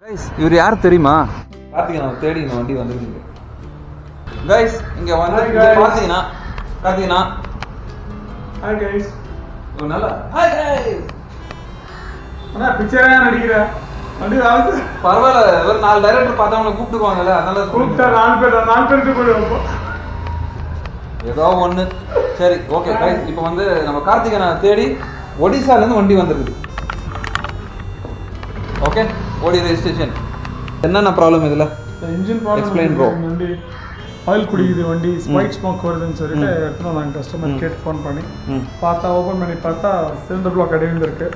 Guys இவர் யார் தெரியுமா? கார்த்திகை நம்ம தேடி இந்த வண்டி வந்துருக்கு. கைஸ் இங்க வந்து பாத்தீங்கன்னா ஹாய் கைஸ். நல்லா ஹாய் கைஸ். அண்ணா பிக்சரா நடிக்கிற வண்டி வாங்க. பரவாயில்ல, ஒரு 4 டைரக்டர் பார்த்தவங்கள கூப்பிட்டுக்குவாங்கல்ல, அதனால கூப்பிட்டா 4 பேருக்கு போடுவோம். ஏதோ ஒன்று. சரி ஓகே கைஸ், இப்போ வந்து நம்ம கார்த்திகனை தேடி ஒடிசாலேருந்து வண்டி வந்துருக்குது. ஓகே, ஓடி ரெஜிஸ்ட்ரேஷன். என்னென்ன ப்ராப்ளம் இதில்? Engine problem. Explain bro. வண்டி ஆயில் குடிக்குது, வண்டி ஸ்பைக் ஸ்மோக் வருதுன்னு சொல்லிட்டு எடுத்துனோம் நாங்கள் கஸ்டமர் கேட்டு ஃபோன் பண்ணி பார்த்தா, ஓப்பன் பண்ணி பார்த்தா சிலிண்டர் பிளாக் அடிவிருக்கு.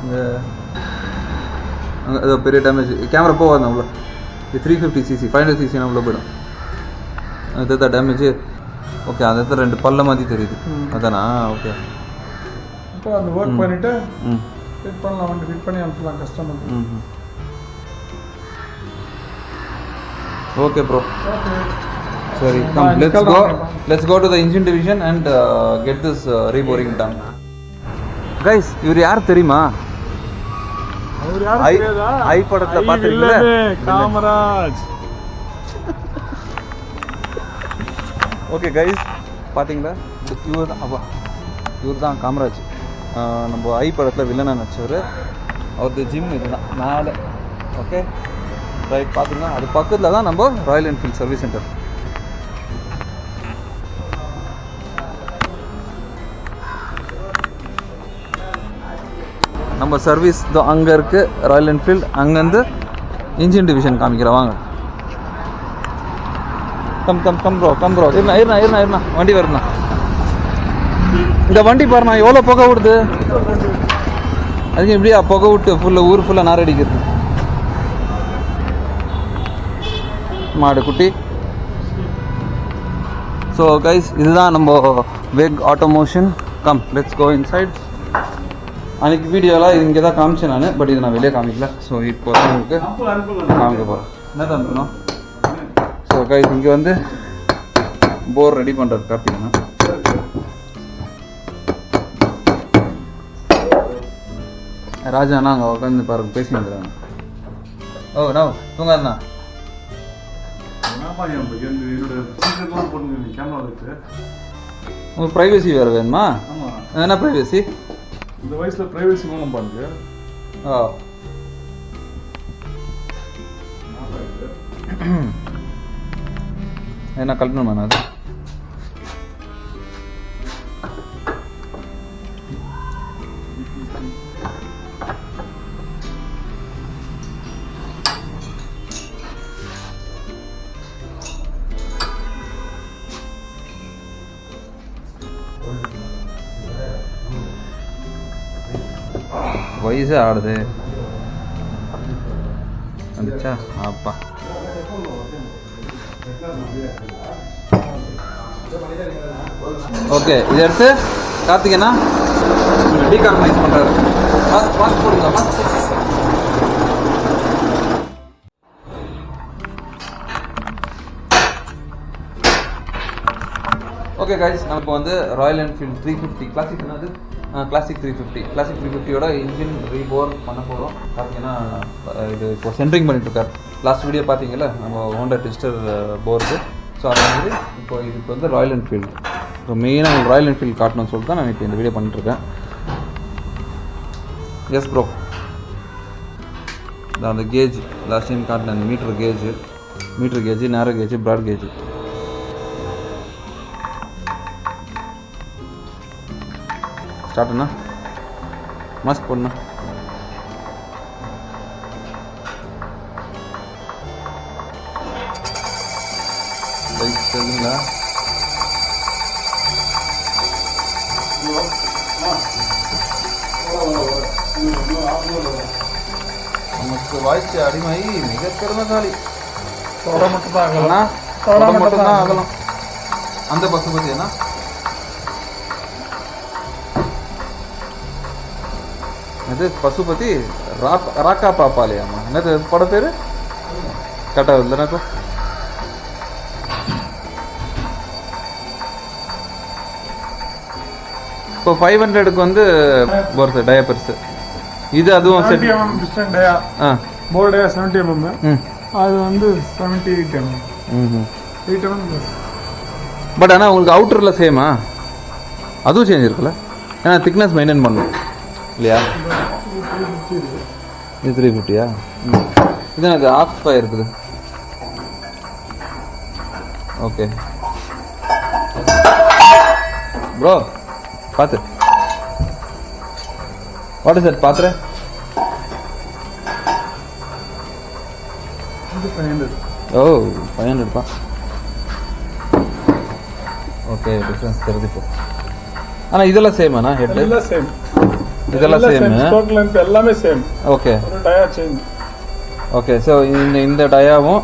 இந்த ஏதோ பெரிய டேமேஜ். கேமரா போகாது அவ்வளோ. இது 350cc 500cc அவ்வளோ போயிடும். அதுதான் டேமேஜ். ஓகே, அந்த இடத்துல 2 பல்ல மாதிரி தெரியுது, அதானா? ஓகே, இப்போ அந்த ஒர்க் பண்ணிவிட்டு ஃபிட் பண்ணலாம், வண்டி ஃபிட் பண்ணி அனுப்பலாம் கஸ்டமருக்கு. Okay bro. ஓகே சரி, come let's go to the engine division and get this reboring done. Guys, இவர் யார் தெரியுமா? அவர் யாரு தெரியாதா? ஐ படத்துல பாத்தீங்களா? காமராஜ். ஓகே கைஸ், பாத்தீங்களா? இவர் தான் காமராஜ். நம்ம ஐ படத்தில் வில்லனாக நடிச்சவர். அவருக்கு ஜிம் இதுதான் மேலே. ஓகே ரைட், பார்த்தீங்கன்னா அது பக்கத்தில் தான் நம்ம ராயல் என்ஃபீல்ட் சர்வீஸ் சென்டர். நம்ம சர்வீஸ் அங்கே இருக்குது, ராயல் என்ஃபீல்டு. அங்கேருந்து இன்ஜின் டிவிஷன் காமிக்கிறேன் வாங்க. Come bro. இருண்ணா வண்டி வருண்ணா. இந்த வண்டி பாருண்ணா எவ்வளோ புகை விடுது. அதுக்கு எப்படியா புகை விட்டு ஃபுல்லாக ஊர் ஃபுல்லாக நார் அடிக்கிறது. மாடு குட்டி. ஸோ கைஸ், இதுதான் நம்ம வெக் automation. Come let's go inside. அன்றைக்கி வீடியோலாம் இது இங்கே தான் காமிச்சேன் நான், பட் இது நான் வெளியே காமிக்கல. ஸோ இப்போ தான் உங்களுக்கு காமிக்க போகிறேன். என்ன தான் இருக்கணும். ஸோ கைஸ், இங்கே வந்து போர் ரெடி பண்ணுறது கார்த்திகனா. ராஜாண்ணா அங்கே உட்காந்து பாருங்க, பேசிட்டு இருக்கிறாங்க. ஓ நான் தூங்காதுண்ணா. உங்களுக்கு ப்ரைவசி வேறு வேணுமா? என்ன ப்ரைவசி? இந்த வயசில் ப்ரைவசி வேணும் பாருங்க. ஓ என்ன கலக்கணுமா நான்? அது வயசே ஆடுது. வந்துச்சா? அப்பா ஓகே, இதை எடுத்து கார்த்திகனா டீகார்பனைஸ் பண்ணுறாரு. மாஸ்க் போடுங்க. ஓகே கைஸ், நம்ம இப்போ வந்து ராயல் என்ஃபீல்டு 350 கிளாசிக். என்னது? கிளாசிக் 350யோட இன்ஜின் ரீபோர் பண்ண போகிறோம். பார்த்தீங்கன்னா இது இப்போ சென்ட்ரிங் பண்ணிட்டுருக்கார். லாஸ்ட் வீடியோ பார்த்தீங்களா நம்ம ஹோண்டா ட்விஸ்டர் போர்டு. ஸோ அது மாதிரி இப்போ இதுக்கு வந்து ராயல் என்ஃபீல்டு. ஸோ மெயினாக உங்களுக்கு ராயல் என்ஃபீல்டு காட்டணும்னு சொல்லிட்டு தான் நான் இப்போ இந்த வீடியோ பண்ணிட்டுருக்கேன். எஸ் ப்ரோ, அந்த கேஜ் லாஸ்ட் டைம் காட்டினேன். Metre gauge, narrow gauge, broad gauge. ஸ்டார்ட்ண்ணா, மாஸ்க் போடணா. பைக் சொல்லுங்களா? நமக்கு வாய்ச்சி அடிமை மிக திறமைசாலி. தொட மட்டும் தான் ஆகலாம். தொட மட்டும் தான் ஆகலாம். அந்த பஸ் பற்றி என்ன? அது பசுபதி ராக்கா பாப்பாலியாமா? என்னது பட பேர்? கரெக்டாக இல்லை எனக்கு. இப்போ 500க்கு வந்து வருது டயப்பர்ஸு. இது அதுவும் செட். போர்டே 70 mm, ம் அது வந்து 78 mm. ம் 8 mm ப்ளஸ். பட் ஆனால் உங்களுக்கு அவுட்டரில் சேமா அதுவும் சேஞ்ச் இருக்குல்ல, ஏன்னா திக்னஸ் மெயின்டைன் பண்ணணும் இல்லையா? இது 350யா? ம் இது எனக்கு ஆஃப் ஃபை இருக்குது. ஓகே ப்ரோ பார்த்து வாட் இஸ் தட் பாத்திர? இது 500. ஓ 500 பா. ஓகே டிஃப்ரென்ஸ் தெரியுது இப்போ. ஆனால் இதெல்லாம் சேமாண்ணா ஹெட்? எல்லாம் சேம். இதெல்லாம் சேம். ஸ்டோக் லென்த் எல்லாமே சேம். ஓகே ஒரு டயர் சேஞ்ச். ஓகே ஸோ இந்த டயாவும்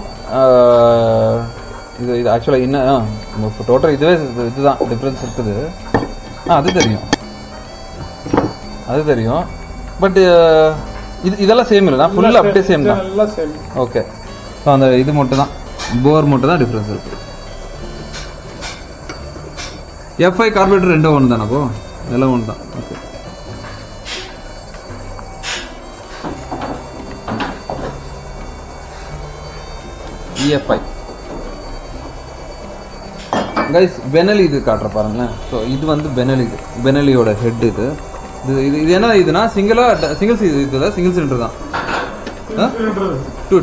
இது ஆக்சுவலாக இன்னும் டோட்டல் இதுதான் டிஃப்ரென்ஸ் இருக்குது. அது தெரியும் பட் இதெல்லாம் சேம் இல்லைண்ணா, ஃபுல்லாக அப்படியே சேம் தான். எல்லாம் சேம். ஓகே ஸோ அந்த இது மட்டும் தான், போர் மட்டும் தான் டிஃப்ரென்ஸ் இருக்குது. எஃப்ஐ கார்பரேட்டர் ரெண்டும் ஒன்று தானே? அப்போ எல்லாம் ஒன்று தான். ஓகே EFI கைஸ் பெனலி இது காட்டுற பாருங்களேன். ஸோ இது வந்து பெனலியோட ஹெட். இது என்ன இதுனா சிங்கிள் சிலிண்டர் தான்.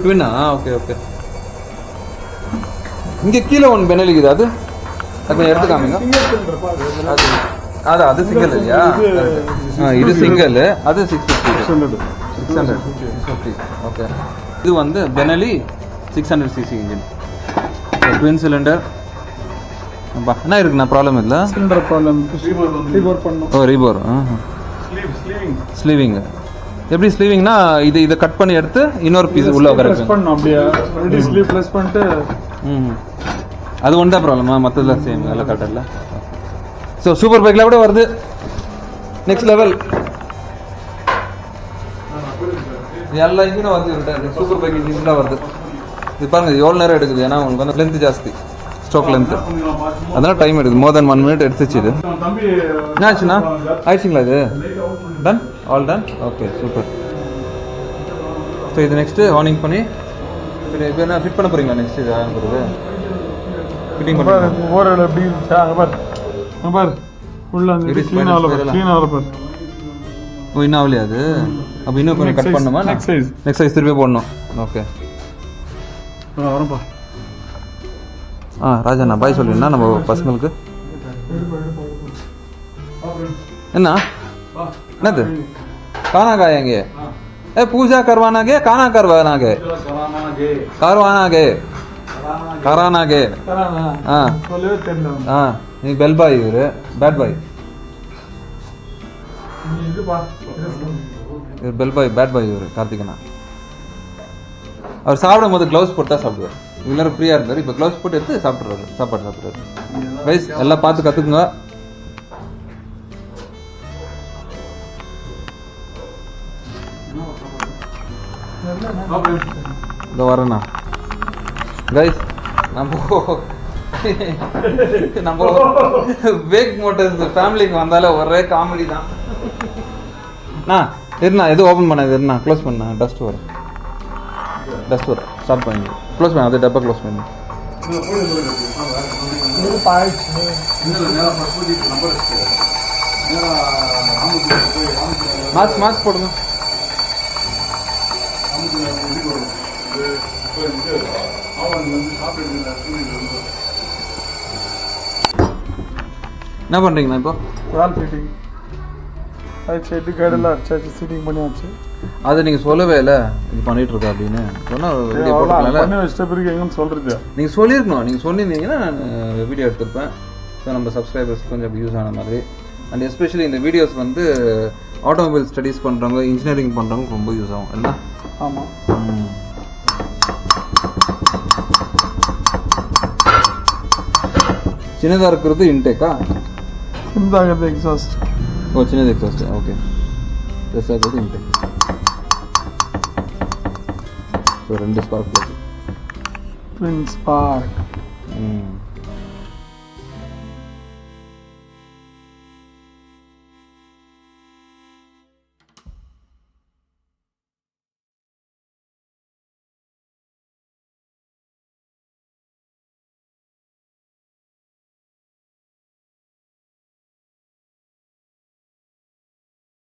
ட்வின்னா? Okay okay. இங்கே கீழே ஒன்று பெனலி இது, அது கொஞ்சம் எடுத்து காமிங்க. அது சிங்கிள் இல்லையா? இது சிங்கிள், அது 650. ஓகே இது வந்து Benelli 600cc engine, twin cylinder. என்ன இருக்குண்ணா ப்ராப்ளம் இல்லை? Cylinder problem. ரீபோர் பண்ணனும். ஓ ரீபோர். ஸ்லீவிங் எப்படி ஸ்லீவிங்னா இதை கட் பண்ணி எடுத்து இன்னொரு பீஸ் உள்ள பிரஸ் பண்ணனும். அப்படியே ரெடி ஸ்லீவ் பிரஸ் பண்ணிட்டு. அது ஒன் தான் ப்ராப்ளமா? மற்றதெல்லாம் சேம், எல்லாம் கரெக்டாக இல்லை. ஸோ சூப்பர் பைக்கில் கூட வருது நெக்ஸ்ட் லெவல். எல்லா இன்ஜினும் வந்து சூப்பர் பைக் இன்ஜின் தான் வருது. இது பாருங்க எவ்வளோ நேரம் எடுக்குது, ஏன்னா உங்களுக்கு வந்து லென்த் ஜாஸ்தி, ஸ்ட்ரோக் லென்த், அதெல்லாம் டைம் எடுக்குது. மோர் தென் 1 minute எடுத்துச்சு. இது என்ன ஆச்சுண்ணா? ஆயிடுச்சுங்களா இது? Done, all done. Okay super. So இது நெக்ஸ்ட்டு ஆனிங் பண்ணி இப்போ என்ன ஃபிட் பண்ண போகிறீங்களா? நெக்ஸ்ட் இது ஆன் பண்ணுறது ஃபிட்டிங் பண்ணுறது. ஓரளவு எப்படி பார் உள்ள அந்த க்ளீன் ஆகல பார். ஓ இன்னும் ஆகலையா அது? அப்போ இன்னும் கொஞ்சம் கட் பண்ணணுமா? நெக்ஸ்ட் சைஸ் திருப்பி போடணும். ஓகே வரப்பா. ராஜண்ணா பாய் சொல்லிடுண்ணா நம்ம பசங்களுக்கு. என்ன என்னது खाना खाएंगे? पूजा करवाना खाना करवाना कराना நீ பெல் பாய், இவரு பேட் பாய். இவர் பெல் பாய், பேட் பாய் இவர் கார்த்திகனா. அவர் சாப்பிடும் போது க்ளவுஸ் போட்டு தான் சாப்பிடுவார். இவ்வளோ ஃப்ரீயாக இருந்தார், இப்போ க்ளவுஸ் போட்டு எடுத்து சாப்பிட்றாரு, சாப்பாடு சாப்பிட்றாரு. ரைஸ் எல்லாம் பார்த்து கற்றுக்குங்க. இதோ வரேண்ணா கைஸ். நம்ம வேக் மோட்டர்ஸ் ஃபேமிலிக்கு வந்தாலே ஒரே காமெடி தான். இருண்ணா எதுவும் ஓப்பன் பண்ணாது, இருண்ணா க்ளோஸ் பண்ண. டஸ்ட் வரும் ஸ்டார்ட் பண்ணி க்ளோஸ் பண்ண. அது டப்பா க்ளோஸ் பண்ணி மாஸ்க் போடுங்க. என்ன பண்ணுறீங்கண்ணா இப்போ? வால் ஃபிட்டிங் ஆச்சு, ஹெட் கைடெல்லாம் அடிச்சாச்சு, சீட்டிங் பண்ணியாச்சு. அது நீங்கள் சொல்லவே இல்லை இது பண்ணிட்டு இருக்கா அப்படின்னு சொன்னால் பண்ணி வச்சிட்ட பிறகு எங்கன்னு சொல்கிறது. நீங்கள் சொல்லியிருக்கணும். நீங்கள் சொல்லியிருந்தீங்கன்னா நான் வீடியோ எடுத்திருப்பேன். ஸோ நம்ம சப்ஸ்கிரைபர்ஸ் கொஞ்சம் யூஸ் ஆன மாதிரி. அண்ட் எஸ்பெஷலி இந்த வீடியோஸ் வந்து ஆட்டோமொபைல் ஸ்டடீஸ் பண்ணுறவங்க, இன்ஜினியரிங் பண்ணுறவங்க ரொம்ப யூஸ் ஆகும் என்ன? ஆமாம். சின்னதாக இருக்கிறது இன்டேக்கா? சின்னதாக இருக்கிறது எக்ஸாஸ்ட். ஓ சின்னது எக்ஸாஸ்ட். ஓகே பெருசாக இருக்கிறது intake. So 2 spark twin spark.